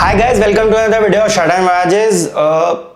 Hi guys, welcome to another video of Shut and Rajes.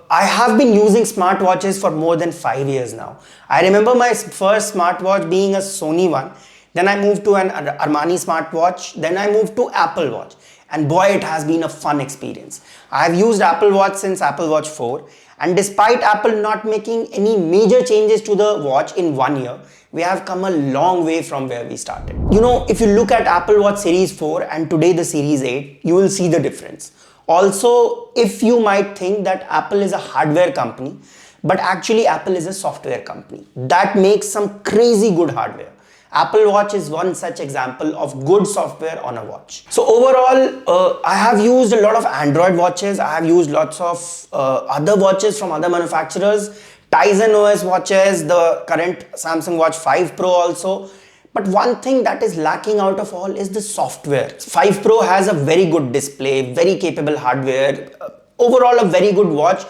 I have been using smartwatches for more than 5 years now. I remember my first smartwatch being a Sony one. Then I moved to an Armani smartwatch. Then I moved to Apple Watch. And boy, it has been a fun experience. I have used Apple Watch since Apple Watch 4. And despite Apple not making any major changes to the watch in 1 year, we have come a long way from where we started. You know, if you look at Apple Watch Series 4 and today the Series 8, you will see the difference. Also, if you might think that Apple is a hardware company, but actually Apple is a software company that makes some crazy good hardware. Apple Watch is one such example of good software on a watch. So overall, I have used a lot of Android watches. I have used lots of other watches from other manufacturers, Tizen OS watches, the current Samsung Watch 5 Pro also. But one thing that is lacking out of all is the software. 5 Pro has a very good display, very capable hardware, overall a very good watch,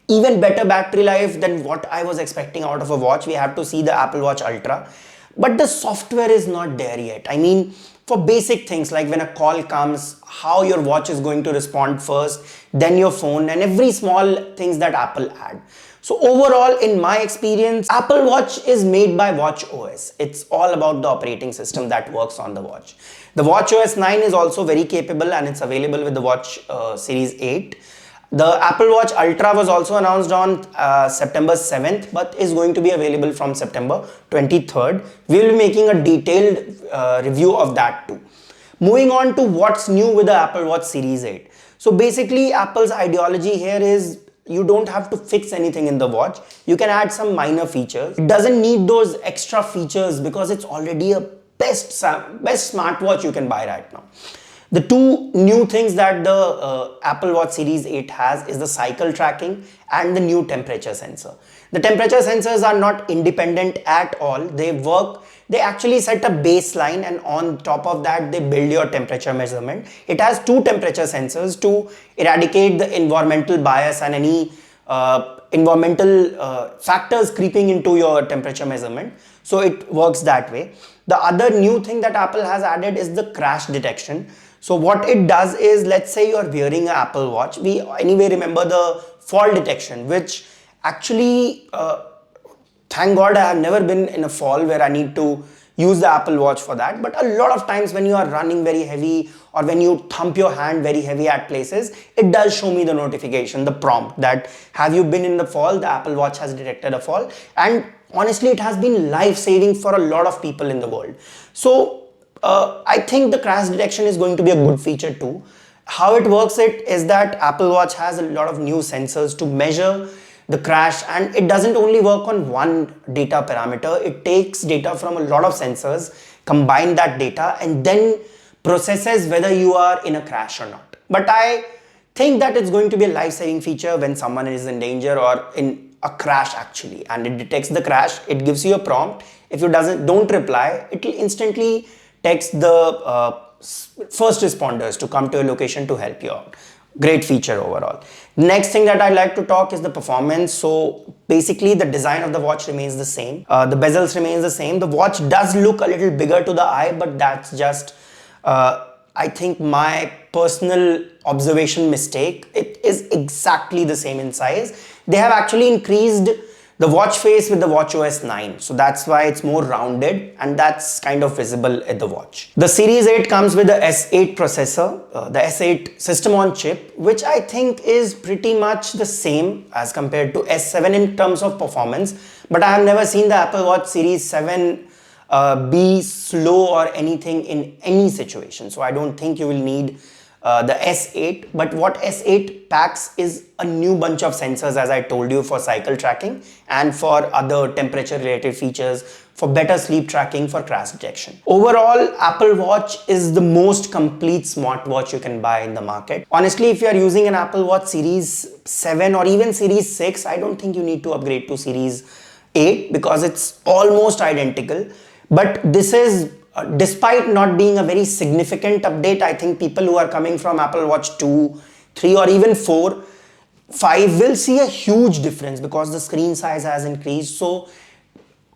even better battery life than what I was expecting out of a watch. We have to see the Apple Watch Ultra. But the software is not there yet. I mean, for basic things like when a call comes, how your watch is going to respond first, then your phone, and every small things that Apple had. So overall, in my experience, Apple Watch is made by Watch OS. It's all about the operating system that works on the watch. The Watch OS 9 is also very capable and it's available with the Watch Series 8. The Apple Watch Ultra was also announced on September 7th, but is going to be available from September 23rd. We will be making a detailed review of that too. Moving on to what's new with the Apple Watch Series 8. So basically, Apple's ideology here is you don't have to fix anything in the watch. You can add some minor features. It doesn't need those extra features because it's already a best smartwatch you can buy right now. The two new things that the Apple Watch Series 8 has is the cycle tracking and the new temperature sensor. The temperature sensors are not independent at all. They actually set a baseline and on top of that they build your temperature measurement. It has two temperature sensors to eradicate the environmental bias and any environmental factors creeping into your temperature measurement. So it works that way. The other new thing that Apple has added is the crash detection. So what it does is, let's say you're wearing an Apple Watch. We anyway remember the fall detection, which actually, thank God I have never been in a fall where I need to use the Apple Watch for that. But a lot of times when you are running very heavy or when you thump your hand very heavy at places, it does show me the notification, the prompt that have you been in the fall? The Apple Watch has detected a fall. And honestly, it has been life-saving for a lot of people in the world. So I think the crash detection is going to be a good feature too. How it works is that Apple Watch has a lot of new sensors to measure the crash, and it doesn't only work on one data parameter. It takes data from a lot of sensors, combine that data and then processes whether you are in a crash or not. But I think that it's going to be a life-saving feature when someone is in danger or in a crash actually, and it detects the crash. It gives you a prompt. If you don't reply, it will instantly text the first responders to come to your location to help you out. Great feature overall. Next thing that I'd like to talk is the performance. So basically the design of the watch remains the same. The bezels remains the same. The watch does look a little bigger to the eye, but that's just, I think, my personal observation mistake. It is exactly the same in size. They have actually increased the watch face with the Watch OS 9. So that's why it's more rounded and that's kind of visible at the watch. The Series 8 comes with the S8 processor, the S8 system on chip, which I think is pretty much the same as compared to S7 in terms of performance. But I have never seen the Apple Watch Series 7 be slow or anything in any situation. So I don't think you will need the S8, but what S8 packs is a new bunch of sensors, as I told you, for cycle tracking and for other temperature related features, for better sleep tracking, for crash detection. Overall, Apple Watch is the most complete smartwatch you can buy in the market. Honestly, if you are using an Apple Watch Series 7 or even Series 6, I don't think you need to upgrade to Series 8 because it's almost identical. But this is despite not being a very significant update. I think people who are coming from Apple Watch 2, 3 or even 4, 5 will see a huge difference because the screen size has increased. So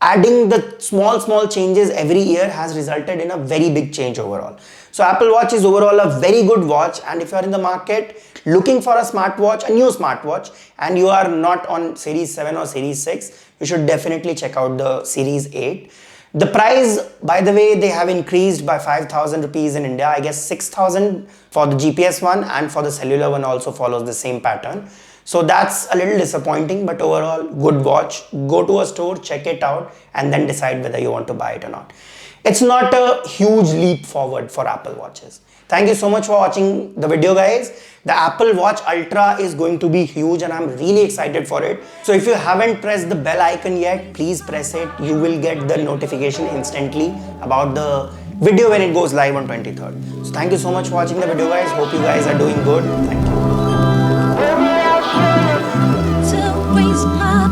adding the small changes every year has resulted in a very big change overall. So Apple Watch is overall a very good watch, and if you are in the market looking for a smartwatch, a new smartwatch, and you are not on Series 7 or Series 6, you should definitely check out the Series 8. The price, by the way, they have increased by 5,000 rupees in India. I guess 6,000 for the GPS one, and for the cellular one also follows the same pattern. So that's a little disappointing, but overall good watch. Go to a store, check it out, and then decide whether you want to buy it or not. It's not a huge leap forward for Apple Watches. Thank you so much for watching the video, guys. The Apple Watch Ultra is going to be huge, and I'm really excited for it. So if you haven't pressed the bell icon yet, please press it. You will get the notification instantly about the video when it goes live on 23rd. So thank you so much for watching the video, guys. Hope you guys are doing good. Thank you. To raise my